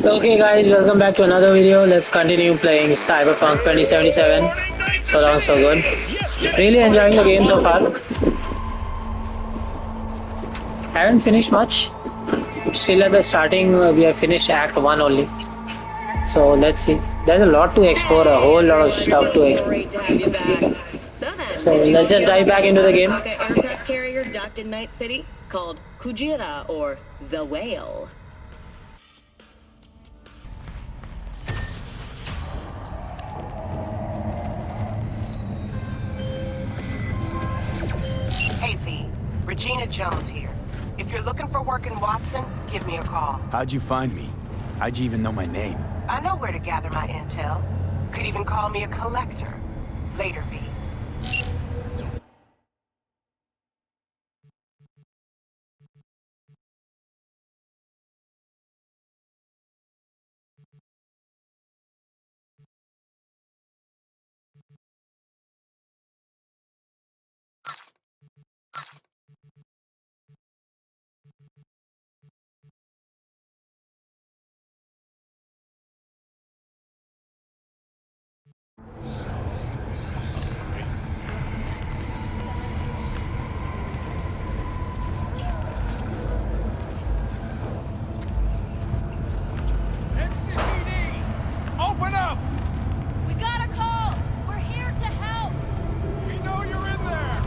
Okay guys, welcome back to another video. Let's continue playing Cyberpunk 2077. So long so good. Really enjoying the game so far. Haven't finished much. Still at the starting, we have finished Act 1 only. So let's see. There's a lot to explore, a whole lot of stuff to explore. Great to have you back. So then, So let's just dive back into the game. Kawasaki aircraft carrier docked in Night City called Kujira or the Whale. Hey V, Regina Jones here. If you're looking for work in Watson, give me a call. How'd you find me? How'd you even know my name? I know where to gather my intel. Could even call me a collector. Later, V. Open up! We got a call! We're here to help! We know you're in there!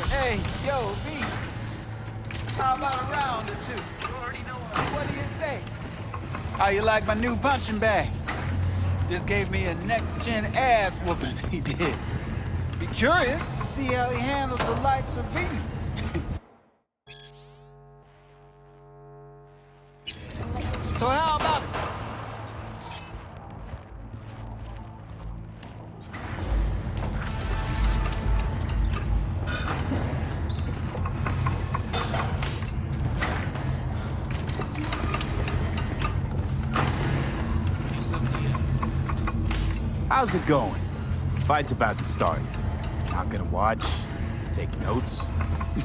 Hey, yo, V. How about a round or two? You already know what do you say? How you like my new punching bag? Just gave me a next-gen ass whooping, he did. Be curious to see how he handles the likes of V. So how about... How's it going? Fight's about to start. Not gonna watch? Take notes?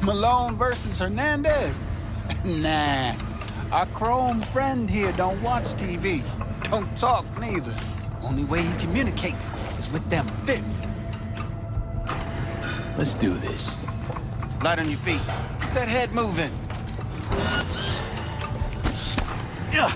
Malone versus Hernandez? Nah. Our chrome friend here don't watch TV. Don't talk neither. Only way he communicates is with them fists. Let's do this. Light on your feet. Get that head moving. Yeah.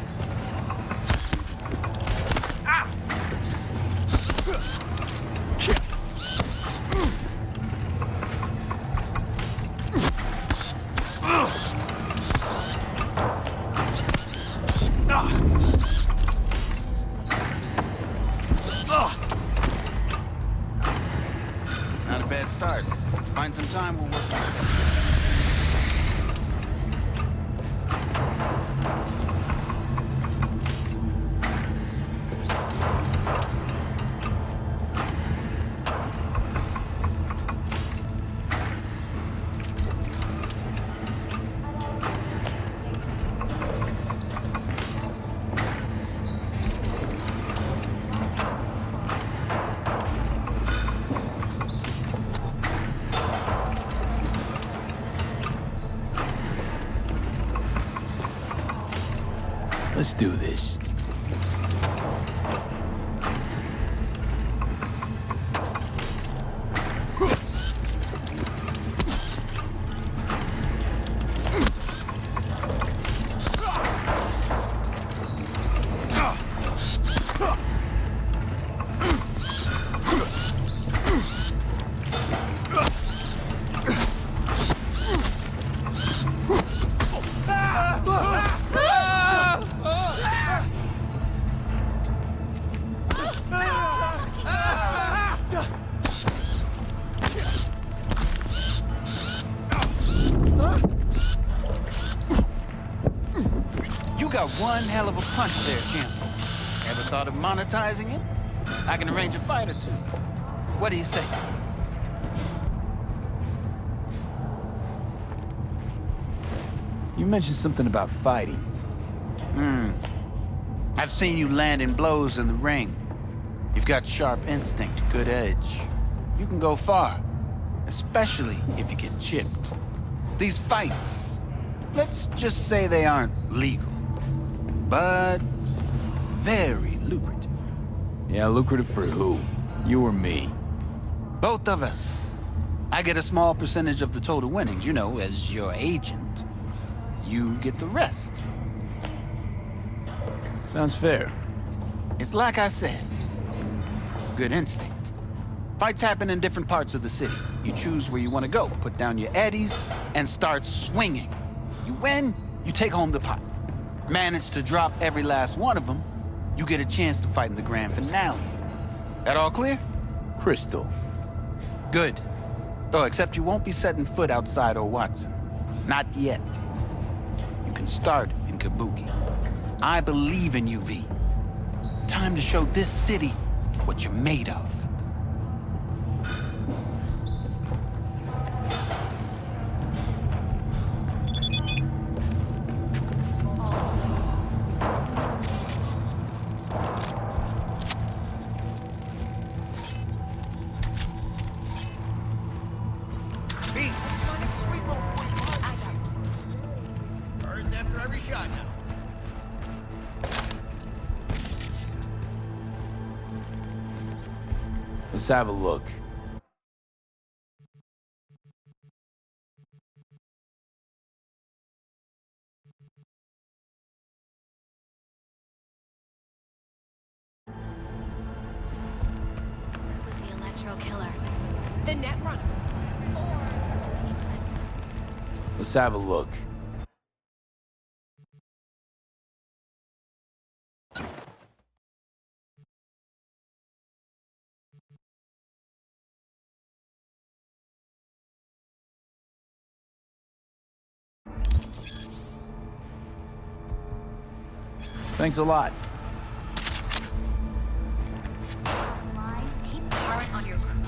Not a bad start. Find some time, we'll work on it. Let's do this. got one hell of a punch there, champ. Ever thought of monetizing it? I can arrange a fight or two. What do you say? You mentioned something about fighting. I've seen you landing blows in the ring. You've got sharp instinct, good edge. You can go far, especially if you get chipped. These fights, let's just say they aren't legal, but very lucrative. Yeah, lucrative for who? You or me? Both of us. I get a small percentage of the total winnings, you know, as your agent. You get the rest. Sounds fair. It's like I said, good instinct. Fights happen in different parts of the city. You choose where you want to go, put down your eddies, and start swinging. You win, you take home the pot. Manage to drop every last one of them, you get a chance to fight in the grand finale. That all clear? Crystal. Good. Oh, except you won't be setting foot outside old Watson. Not yet. You can start in Kabuki. I believe in you, V. Time to show this city what you're made of. Let's have a look. Was the Electro Killer. The net runner. Let's have a look. Thanks a lot. Keep current on your crew.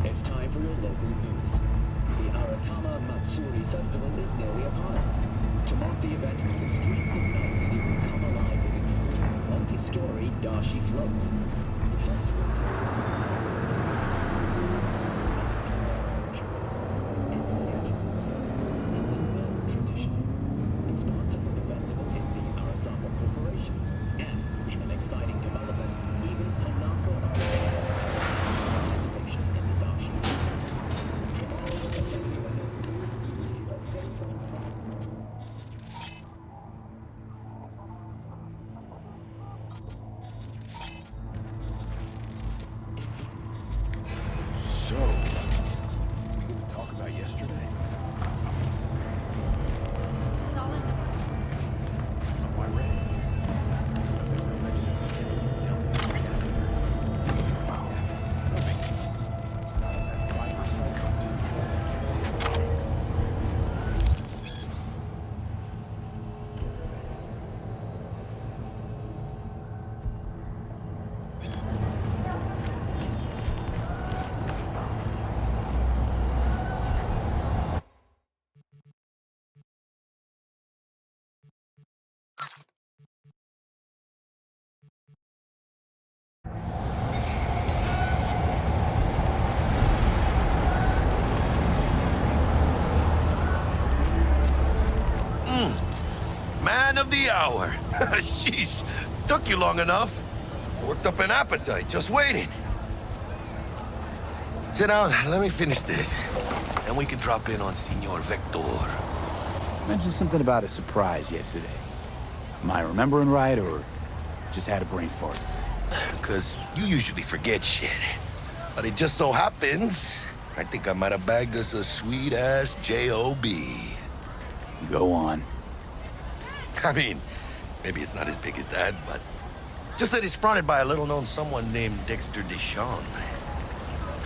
It's time for your local news. The Aratama Matsuri Festival is nearly upon us. To mark the event, the streets of Night City will come alive with exclusive multi-story dashi floats. The festival tradition. The sponsor for the festival is the Arasaka Corporation. And in an exciting development, even Hanako participation in the dashi. So, we gonna talk about yesterday? It's all in Am I ready? Man of the hour. Sheesh, took you long enough. Worked up an appetite, just waiting. Sit down, let me finish this. Then we can drop in on Senor Vector. You mentioned something about a surprise yesterday. Am I remembering right, or just had a brain fart? Because you usually forget shit. But it just so happens, I think I might have bagged us a sweet-ass J.O.B. Go on. I mean, maybe it's not as big as that, but just that it's fronted by a little-known someone named Dexter Deshawn.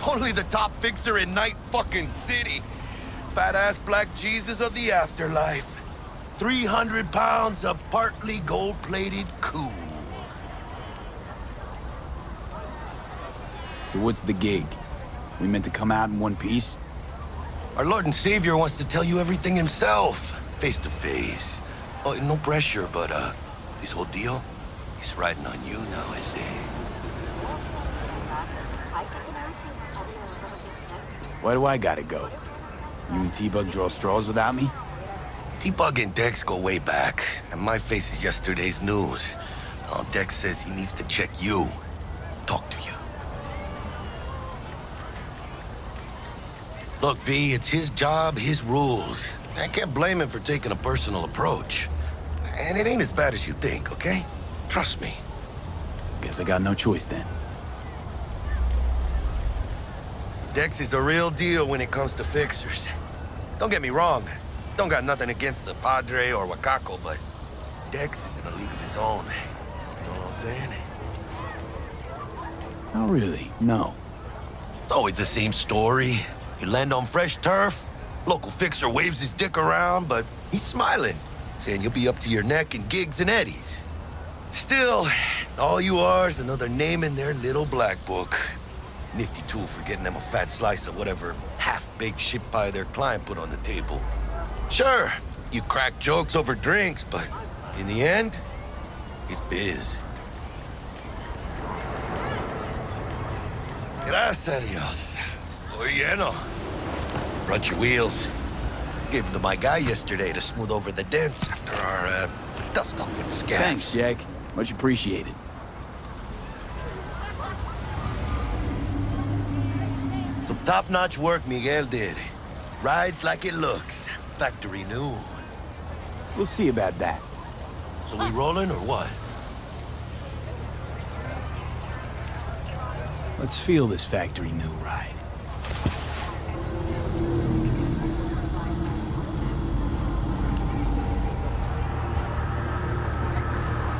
Only the top fixer in Night fucking City. Fat-ass black Jesus of the afterlife. 300 pounds of partly gold-plated cool. So what's the gig? We meant to come out in one piece? Our Lord and Savior wants to tell you everything himself, face to face. Oh, no pressure, but this whole deal, he's riding on you now, I say. Why do I gotta go? You and T-Bug draw straws without me? T-Bug and Dex go way back, and my face is yesterday's news. Oh, Dex says he needs to check you, talk to you. Look, V, it's his job, his rules. I can't blame him for taking a personal approach. And it ain't as bad as you think, okay? Trust me. Guess I got no choice then. Dex is a real deal when it comes to fixers. Don't get me wrong. Don't got nothing against the Padre or Wakako, but Dex is in a league of his own. You know what I'm saying? Not really, no. It's always the same story. You land on fresh turf, local fixer waves his dick around, but he's smiling, saying you'll be up to your neck in gigs and eddies. Still, all you are is another name in their little black book. Nifty tool for getting them a fat slice of whatever half-baked shit pie their client put on the table. Sure, you crack jokes over drinks, but in the end, it's biz. Gracias a Dios. Estoy lleno. Brought your wheels. Gave them to my guy yesterday to smooth over the dents after our, dust-up with the scabs. Thanks, Jack. Much appreciated. Some top-notch work Miguel did. Rides like it looks. Factory new. We'll see about that. So we rolling or what? Let's feel this factory new ride.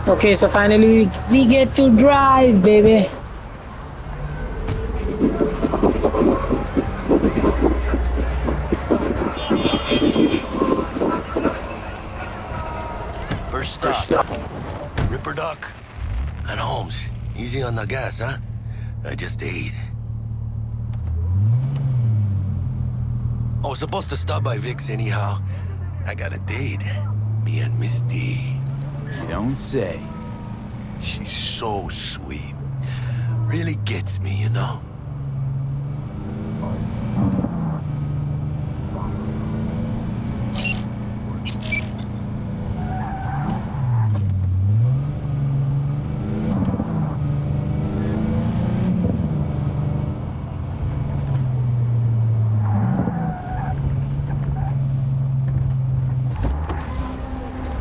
Okay, so finally we get to drive, baby. First stop. Ripper Duck. And Holmes. Easy on the gas, huh? I just ate. I was supposed to stop by Vic's anyhow. I got a date. Me and Misty. You don't say. She's so sweet. Really gets me, you know?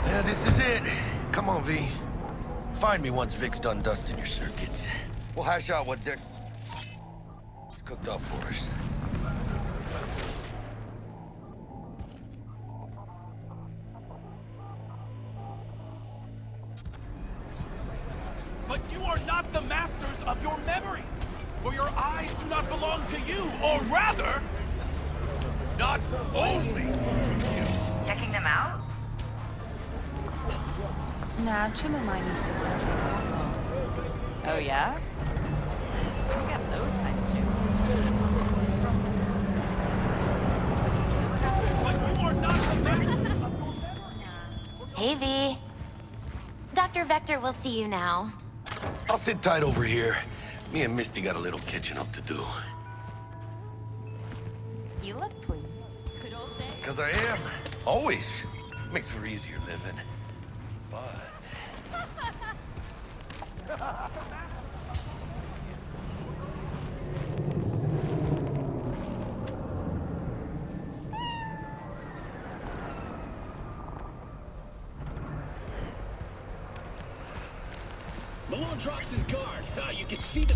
Yeah, this is it. Come on, V. Find me once Vic's done dusting your circuits. We'll hash out what Dex cooked up for us. But you are not the masters of your memories, for your eyes do not belong to you, or rather, not only to you. Checking them out? Nah, trim of mine used to work here, that's all. Oh, yeah? I got those kind of jokes. But you are not the masters. Hey, V. Dr. Vector will see you now. I'll sit tight over here. Me and Misty got a little catching up to do. You look pleased. Good old day. 'Cause I am. Always. Makes for easier living. But... Malone drops his guard. You can see the...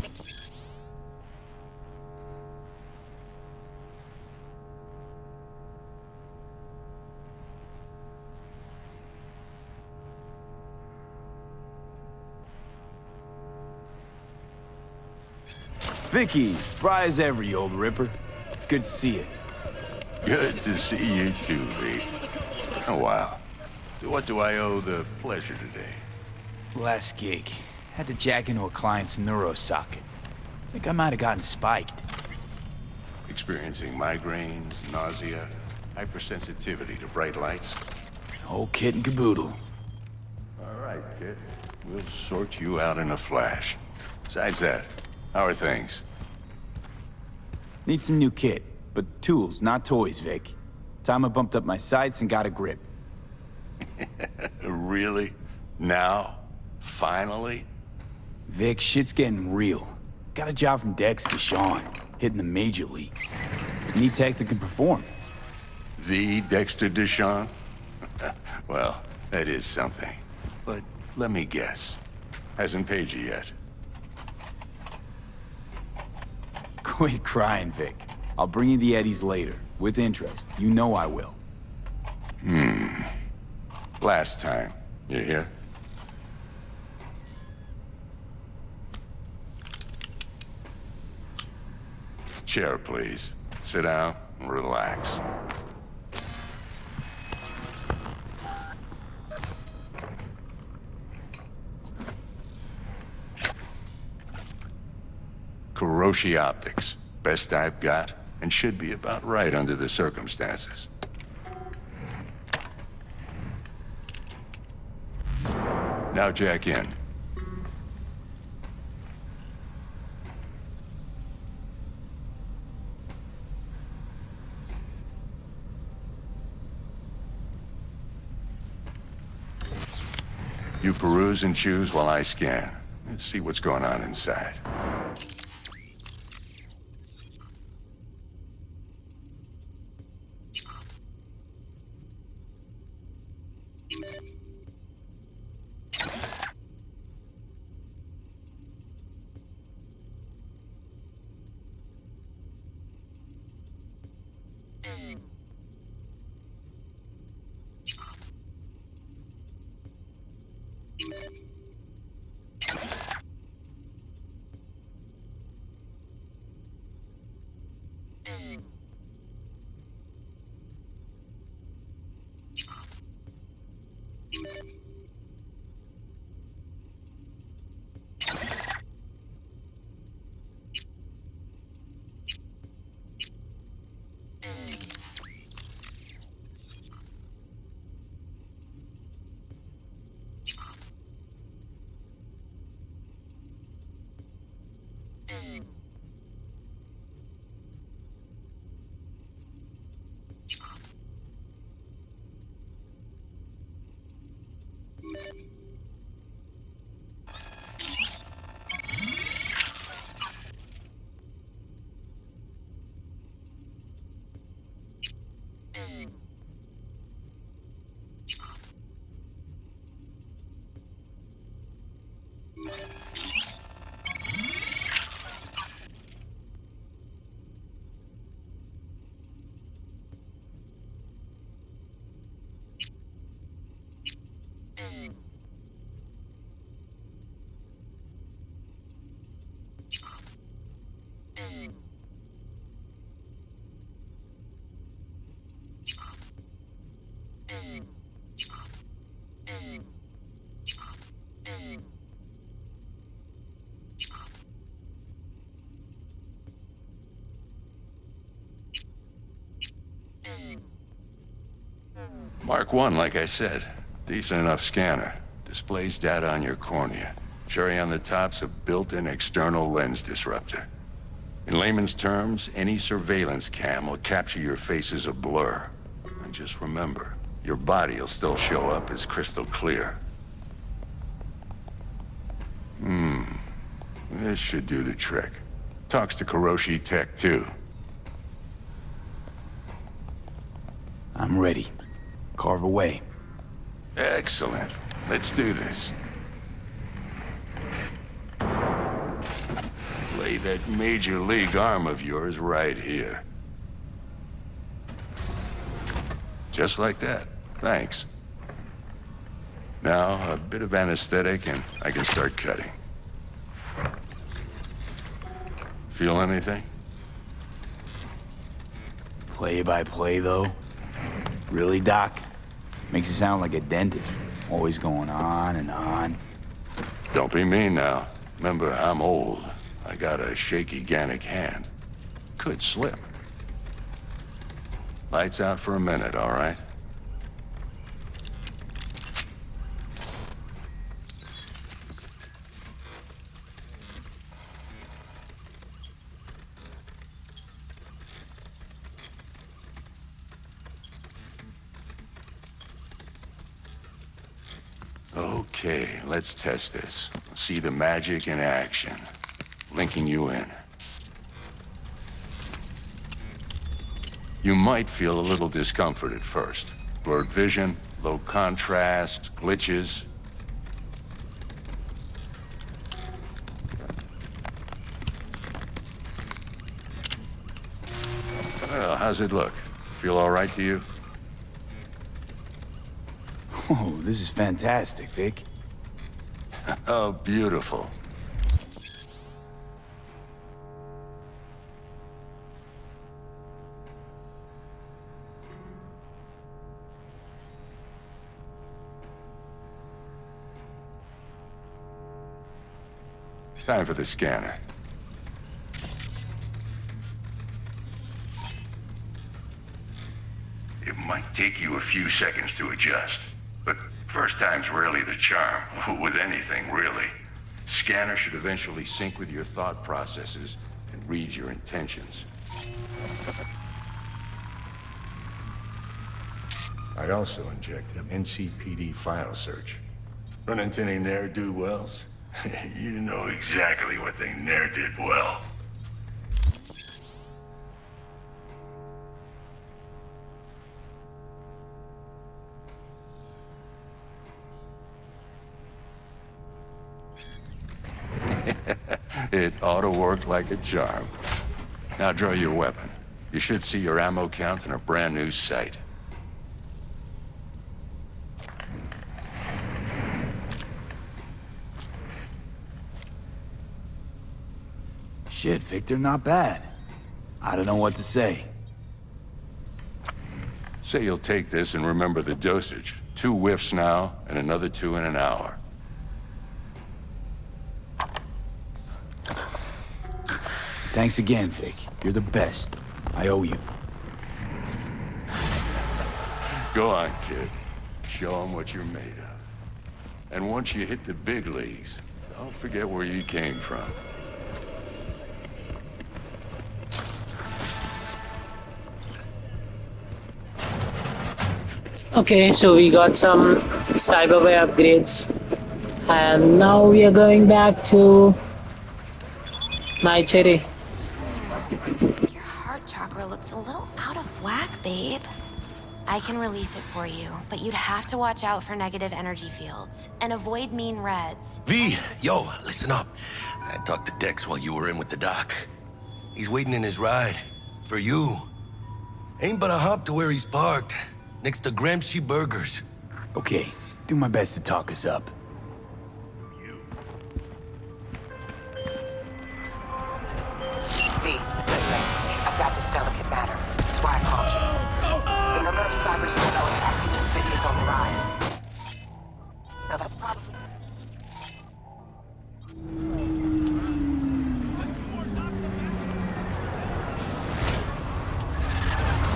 Vicky, spry as ever, you old ripper. It's good to see you. Good to see you too, V. It's been a while. To what do I owe the pleasure today? Last gig. Had to jack into a client's neuro socket. Think I might have gotten spiked. Experiencing migraines, nausea, hypersensitivity to bright lights? Whole kit and caboodle. All right, kid. We'll sort you out in a flash. Besides that, how are things? Need some new kit, but tools, not toys, Vic. Time I bumped up my sights and got a grip. Really? Now? Finally? Vic, shit's getting real. Got a job from Dex to Sean, hitting the major leagues. Need tech that can perform. The Dexter Deshawn? Well, that is something. But let me guess. Hasn't paid you yet. Quit crying, Vic. I'll bring you the eddies later, with interest. You know I will. Last time. You hear? Chair, please. Sit down and relax. Kuroshi Optics. Best I've got, and should be about right under the circumstances. Now jack in. You peruse and choose while I scan. Let's see what's going on inside. Mark 1, like I said. Decent enough scanner. Displays data on your cornea. Cherry on the top's a built-in external lens disruptor. In layman's terms, any surveillance cam will capture your face as a blur. And just remember, your body will still show up as crystal clear. This should do the trick. Talks to Kuroshi Tech, too. I'm ready. Carve away. Excellent. Let's do this. Lay that major league arm of yours right here. Just like that. Thanks. Now, a bit of anesthetic and I can start cutting. Feel anything? Play by play, though? Really, Doc? Makes it sound like a dentist. Always going on and on. Don't be mean now. Remember, I'm old. I got a shaky Gannic hand. Could slip. Lights out for a minute, all right? Okay, let's test this. See the magic in action. Linking you in. You might feel a little discomfort at first. Blurred vision, low contrast, glitches. Well, how's it look? Feel all right to you? Oh, this is fantastic, Vic. Oh, beautiful. Time for the scanner. It might take you a few seconds to adjust, but first time's rarely the charm, with anything, really. Scanner should eventually sync with your thought processes and read your intentions. I'd also inject an NCPD file search. Run into any ne'er-do-wells? You know exactly what they ne'er did well. It ought to work like a charm. Now draw your weapon. You should see your ammo count in a brand new sight. Shit, Victor, not bad. I don't know what to say. Say you'll take this and remember the dosage. 2 whiffs now, and another 2 in an hour. Thanks again, Vic. You're the best. I owe you. Go on, kid. Show 'em what you're made of. And once you hit the big leagues, don't forget where you came from. Okay, so we got some Cyberway upgrades, and now we are going back to Night City. Your heart chakra looks a little out of whack, babe. I can release it for you, but you'd have to watch out for negative energy fields and avoid mean reds. V, yo, listen up. I talked to Dex while you were in with the doc. He's waiting in his ride. For you. Ain't but a hop to where he's parked. Next to Gramsci Burgers. Okay, do my best to talk us up. V, listen. I've got this delicate matter. That's why I called you. The number of cyber psycho attacks in the city is on the rise. Now that's probably...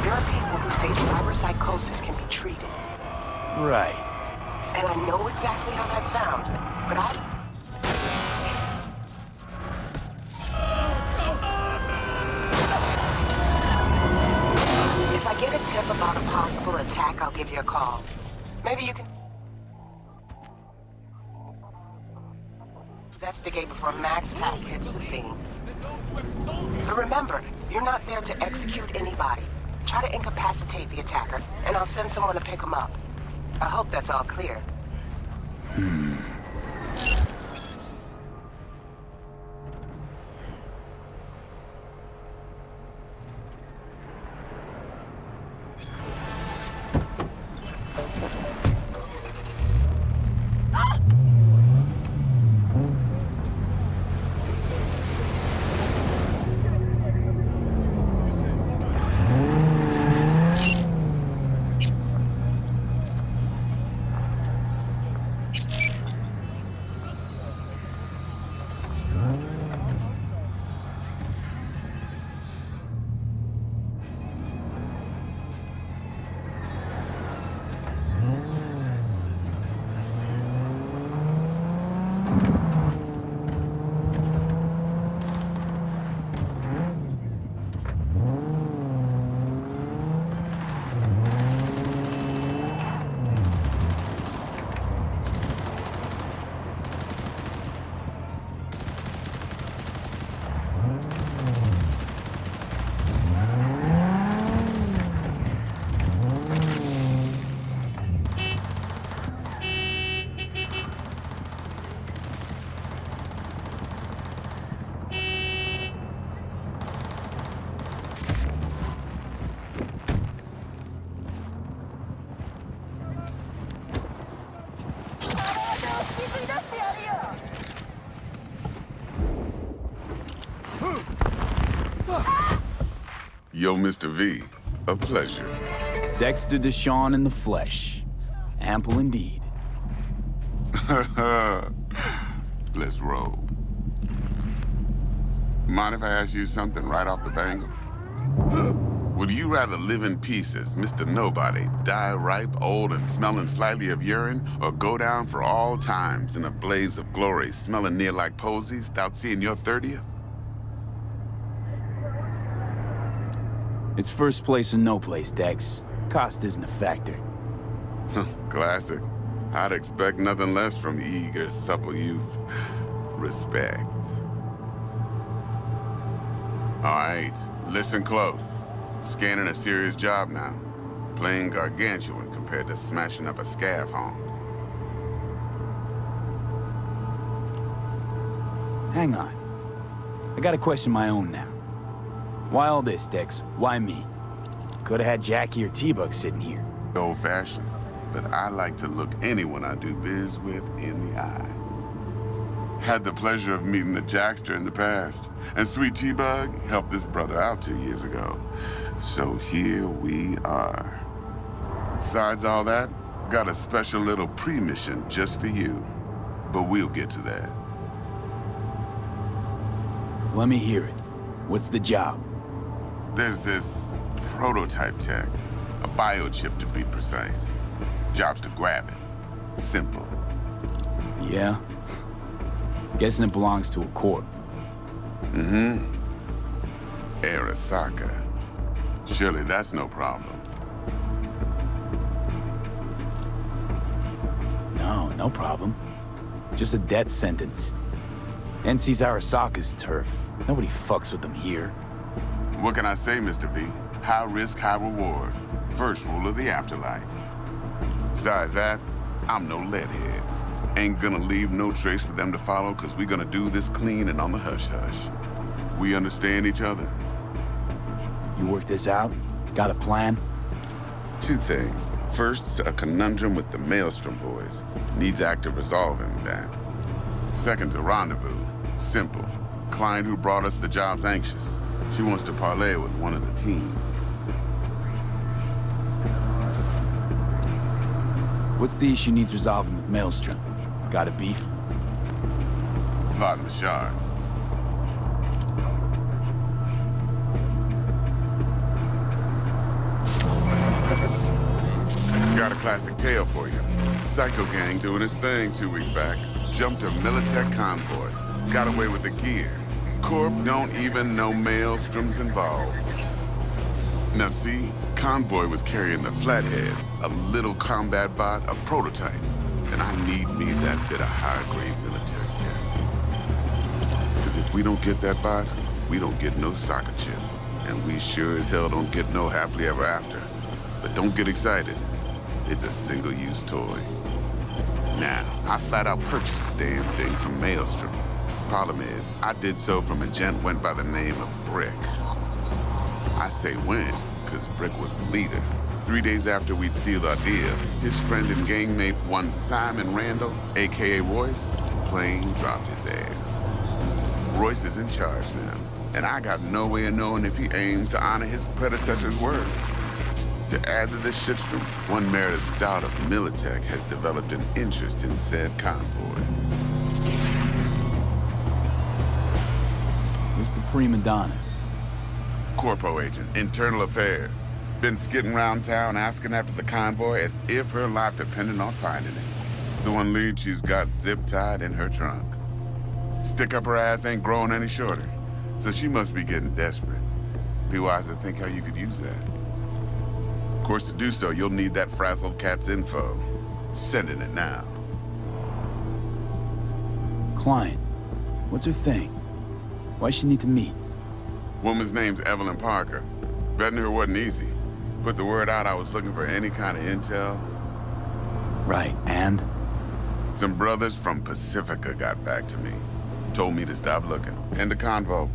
There are people who say cyberpsychosis can be treated. Right. And I know exactly how that sounds, but if I get a tip about a possible attack, I'll give you a call. Maybe you can investigate before Max Tack hits the scene. But remember, you're not there to execute anybody. Try to incapacitate the attacker, and I'll send someone to pick him up. I hope that's all clear. Yo, Mr. V, a pleasure. Dexter Deshawn in the flesh. Ample indeed. Let's roll. Mind if I ask you something right off the bangle? Would you rather live in pieces, Mr. Nobody, die ripe, old, and smelling slightly of urine, or go down for all times in a blaze of glory, smelling near like posies, without seeing your 30th? It's first place or no place, Dex. Cost isn't a factor. Classic. I'd expect nothing less from eager, supple youth. Respect. All right, listen close. Scanning a serious job now. Playing gargantuan compared to smashing up a scav home. Hang on. I got a question of my own now. Why all this, Dex? Why me? Could've had Jackie or T-Bug sitting here. Old-fashioned, but I like to look anyone I do biz with in the eye. Had the pleasure of meeting the Jackster in the past, and Sweet T-Bug helped this brother out 2 years ago. So here we are. Besides all that, got a special little pre-mission just for you. But we'll get to that. Let me hear it. What's the job? There's this prototype tech, a biochip to be precise. Job's to grab it. Simple. Yeah? Guessing it belongs to a corp. Mm-hmm. Arasaka. Surely that's no problem. No problem. Just a death sentence. NC's Arasaka's turf. Nobody fucks with them here. What can I say, Mr. V? High risk, high reward. First rule of the afterlife. Besides that, I'm no leadhead. Ain't gonna leave no trace for them to follow, cause we gonna do this clean and on the hush-hush. We understand each other. You work this out? Got a plan? Two things. First, a conundrum with the Maelstrom boys. Needs active resolving that. Second, a rendezvous. Simple. Client who brought us the job's anxious. She wants to parlay with one of the team. What's the issue needs resolving with Maelstrom? Got a beef? Slot in the shard. Got a classic tale for you. Psycho gang doing its thing 2 weeks back. Jumped a Militech convoy. Got away with the gear. Corp don't even know Maelstrom's involved. Now see, convoy was carrying the Flathead, a little combat bot, a prototype. And I need me that bit of high-grade military tech. Because if we don't get that bot, we don't get no soccer chip. And we sure as hell don't get no happily ever after. But don't get excited. It's a single-use toy. Now, I flat out purchased the damn thing from Maelstrom. Problem is, I did so from a gent went by the name of Brick. I say when, because Brick was the leader. 3 days after we'd sealed our deal, his friend and gangmate, one Simon Randall, a.k.a. Royce, plain dropped his ass. Royce is in charge now, and I got no way of knowing if he aims to honor his predecessor's word. To add to this shitstorm, one Meredith Stout of Militech has developed an interest in said convoy. Who's the prima donna? Corpo agent, internal affairs. Been skidding around town asking after the convoy as if her life depended on finding it. The one lead she's got zip-tied in her trunk. Stick up her ass ain't growing any shorter, so she must be getting desperate. Be wise to think how you could use that. Of course, to do so, you'll need that frazzled cat's info. Sending it now. Client. What's her thing? Why she need to meet? Woman's name's Evelyn Parker. Betting her wasn't easy. Put the word out I was looking for any kind of intel. Right, and? Some brothers from Pacifica got back to me. Told me to stop looking. End the convo.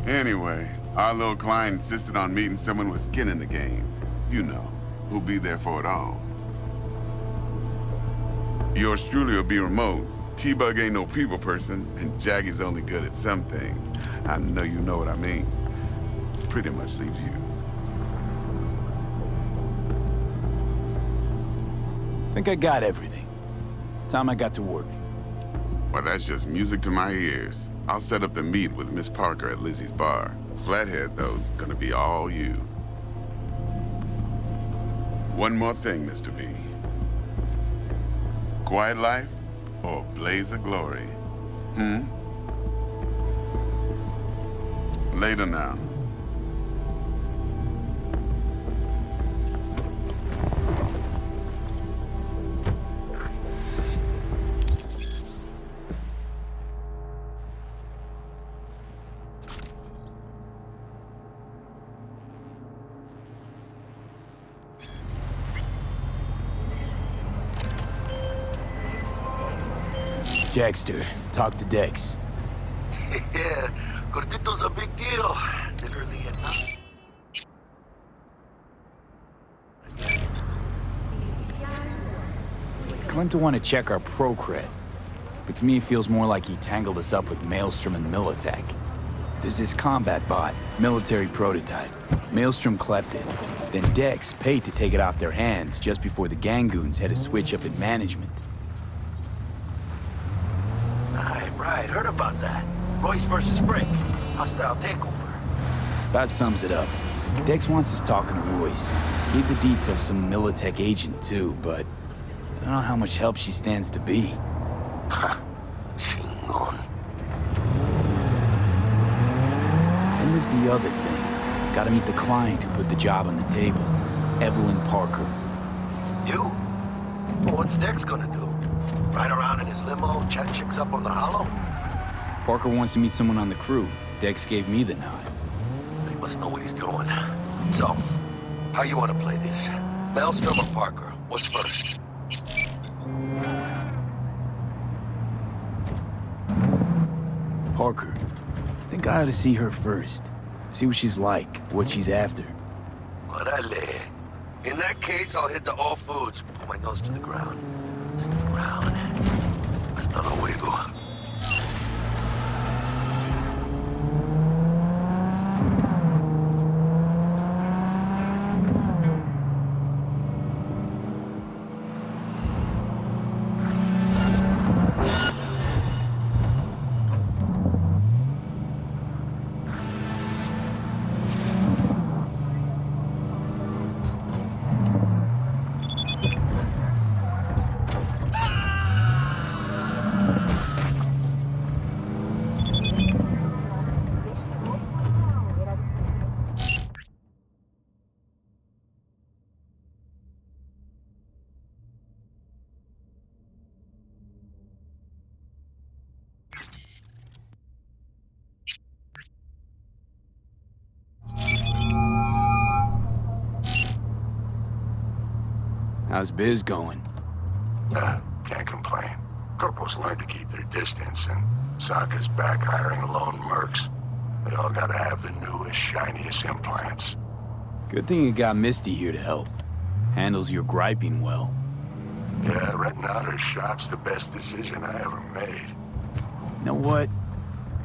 Anyway, our little client insisted on meeting someone with skin in the game. You know, who'll be there for it all. Yours truly will be remote. T-Bug ain't no people person, and Jackie's only good at some things. I know you know what I mean. Pretty much leaves you. Think I got everything. Time I got to work. Well, that's just music to my ears. I'll set up the meet with Miss Parker at Lizzie's bar. Flathead, though's gonna be all you. One more thing, Mr. V. Quiet life or blaze of glory? Later now. Jackster, talk to Dex. Yeah, Gordito's a big deal. Literally enough. Claimed to want to check our pro cred, but to me it feels more like he tangled us up with Maelstrom and Militech. There's this combat bot, military prototype. Maelstrom clept it. Then Dex paid to take it off their hands just before the Gangoons had a switch up in management. Right, heard about that. Royce versus Brick. Hostile takeover. About sums it up. Dex wants us talking to Royce. Gave the deets of some Militech agent too, but I don't know how much help she stands to be. Chingon. And there's the other thing. Gotta meet the client who put the job on the table. Evelyn Parker. You? Well, what's Dex gonna do? Ride around in his limo, chat chicks up on the hollow? Parker wants to meet someone on the crew. Dex gave me the nod. He must know what he's doing. So, how you want to play this? Maelstrom or Parker? What's first? Parker. Think I ought to see her first. See what she's like, what she's after. Orale. In that case, I'll hit the all foods. Put my nose to the ground. Stick around. Hasta luego. How's biz going? Can't complain. Corporals learned to keep their distance, and Sokka's back hiring lone mercs. They all gotta have the newest, shiniest implants. Good thing you got Misty here to help. Handles your griping well. Yeah, renting out her shop's the best decision I ever made. You know what?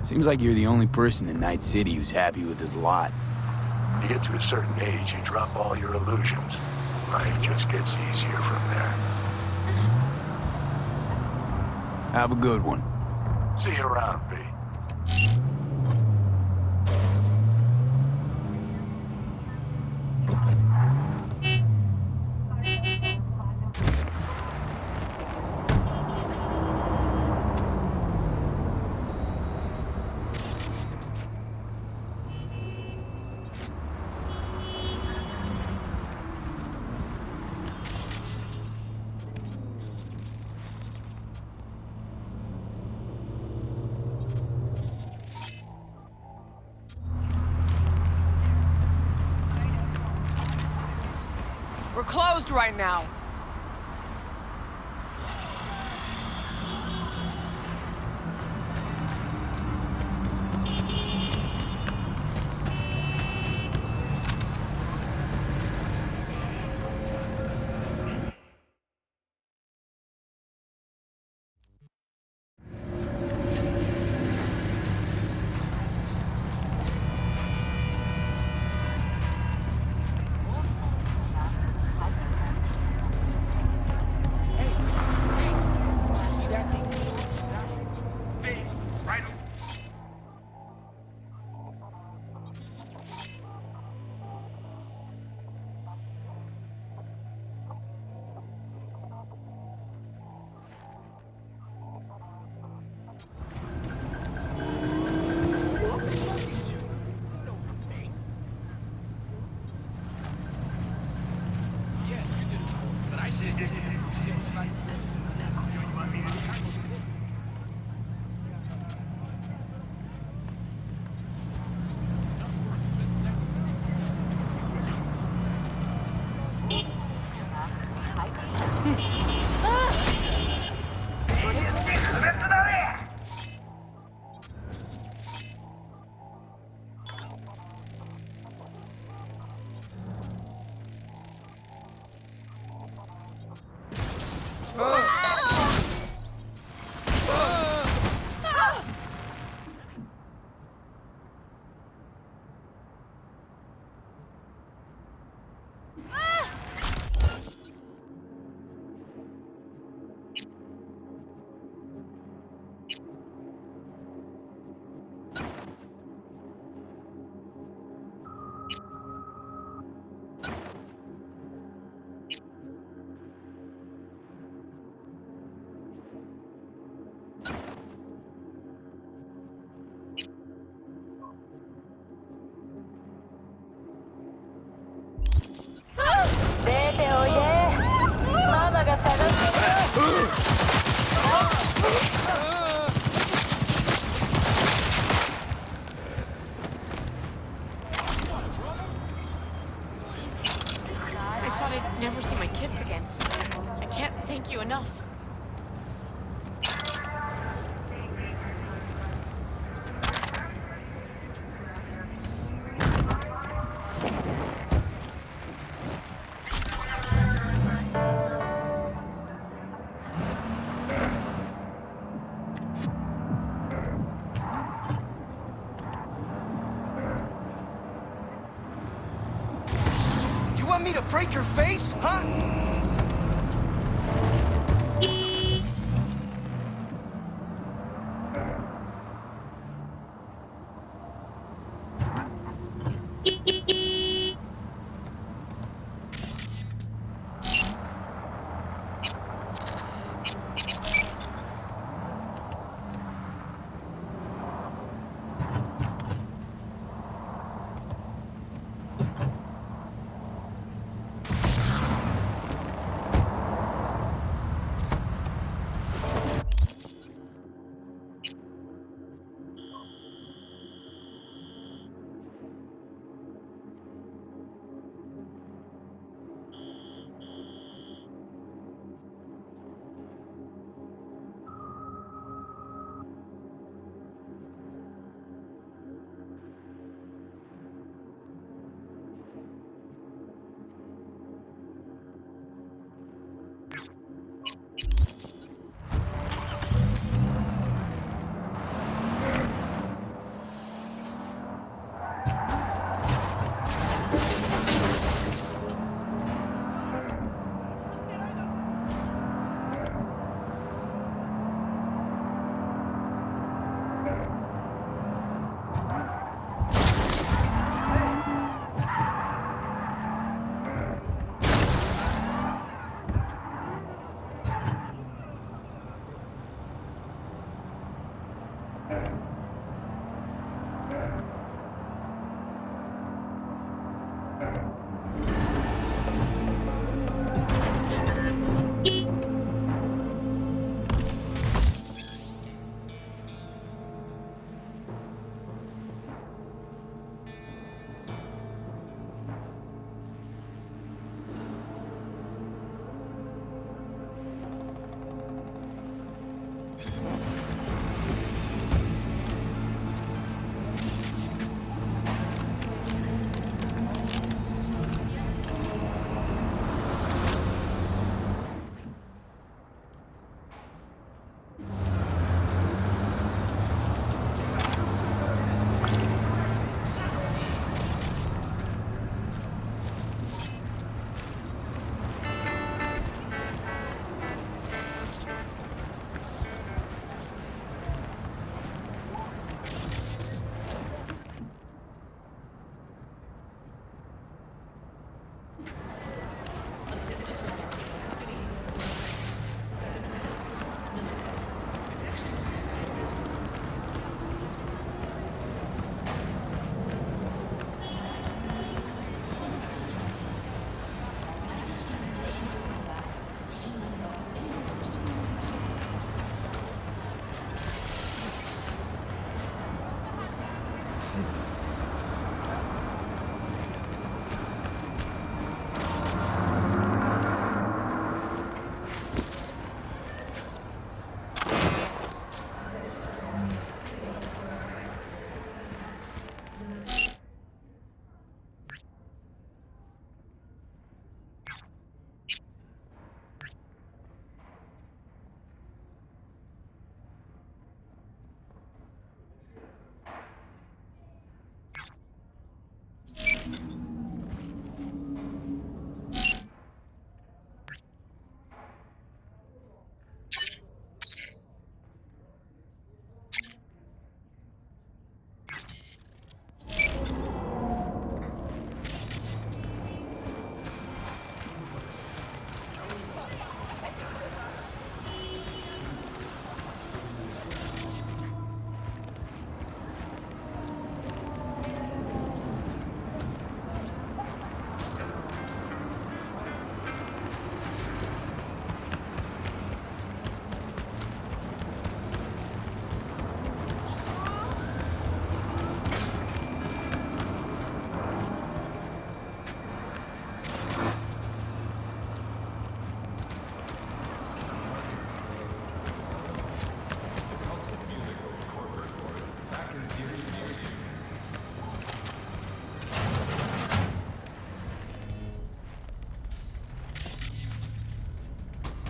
Seems like you're the only person in Night City who's happy with this lot. You get to a certain age, you drop all your illusions. Life just gets easier from there. Have a good one. See you around, V. We're closed right now. I thought I'd never see my kids again. I can't thank you enough. You want me to break your face, huh?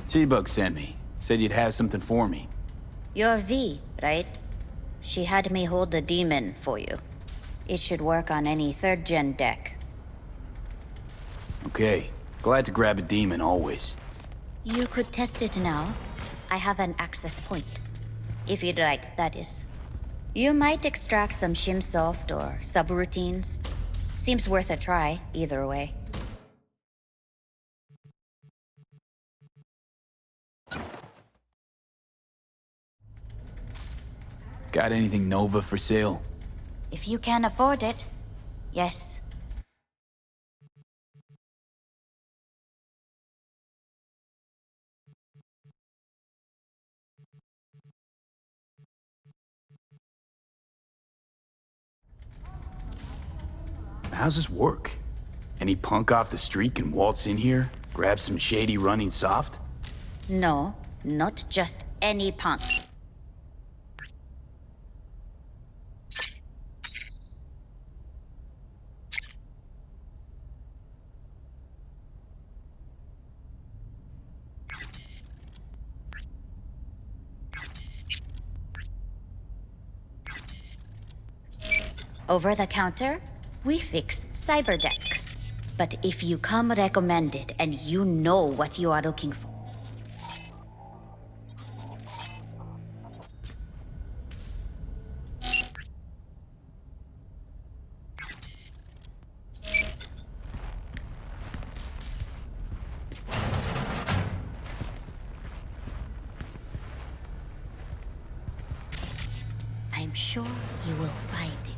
T-Bug sent me. Said you'd have something for me. You're V, right? She had me hold the demon for you. It should work on any 3rd-gen deck. Okay. Glad to grab a demon, always. You could test it now. I have an access point. If you'd like, that is. You might extract some shimsoft or subroutines. Seems worth a try, either way. Got anything Nova for sale? If you can afford it, yes. How's this work? Any punk off the street can waltz in here, grab some shady running soft? No, not just any punk. Over the counter, we fix cyber decks. But if you come recommended and you know what you are looking for, I'm sure you will find it.